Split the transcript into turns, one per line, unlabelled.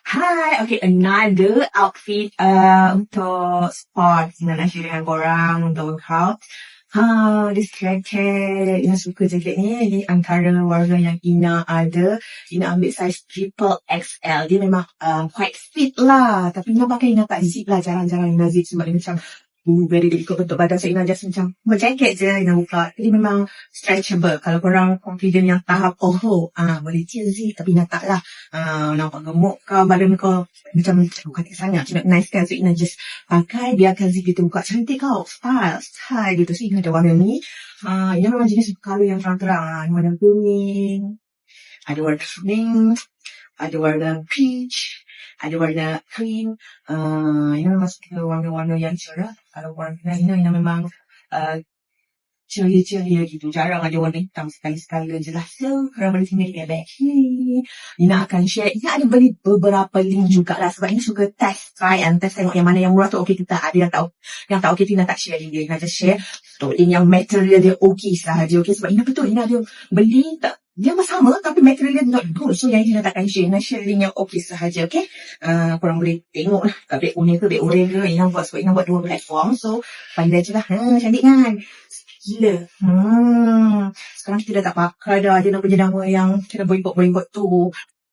Hai, okay, another outfit untuk sport nak share dengan korang untuk workout. This jacket yang suka jacket ni di antara warna yang Ina ada. Ina ambil size triple XL. Dia memang quite fit lah. Tapi Ina pakai Ina tak zip lah. Jarang-jarang Ina zip sebab dia macam very difficult bentuk badan. So Ina just macam jacket je Ina buka. Jadi memang stretchable. Kalau korang confident yang tahap boleh je zip. Tapi Ina tak lah. Nampak gemuk kau, badan kau macam cantik sangat, macam nice kan. So Ina just pakai, biarkan zip kita buka. Cantik kau, style gitu. So Ina ada warna ni. Ina memang jenis color yang terang-terang. Ada warna kuning, ada warna kuning, ada warna peach, ada warna cream. Ina memang suka warna-warna yang cerah. Kalau warna Ina memang ceria-ceria gitu. Jarang ada warna hitam, sekali-sekala je lah. So, korang boleh tinggal di bag ni. Ina akan share. Ina ada beli beberapa link jugalah. Sebab Ina suka test, try and test. Tengok yang mana yang murah tu okey kita. Ada yang tak okey tu Ina tak share link dia. Ina just share untuk link yang material dia okey sahaja. Okay? Sebab Ina betul, Ina ada beli tak. Dia sama tapi material dia not good. So yang Ina takkan share. Ina share link yang okey sahaja. Okay? Korang boleh tengok lah. Kat beg kuning ke, beg oren ke. Ina buat sebab Ina buat dua platform. So, pandai je lah. Cantik kan? Gila. Sekarang kita dah tak pakai dah. Dia nak punya nama yang kena boycott tu.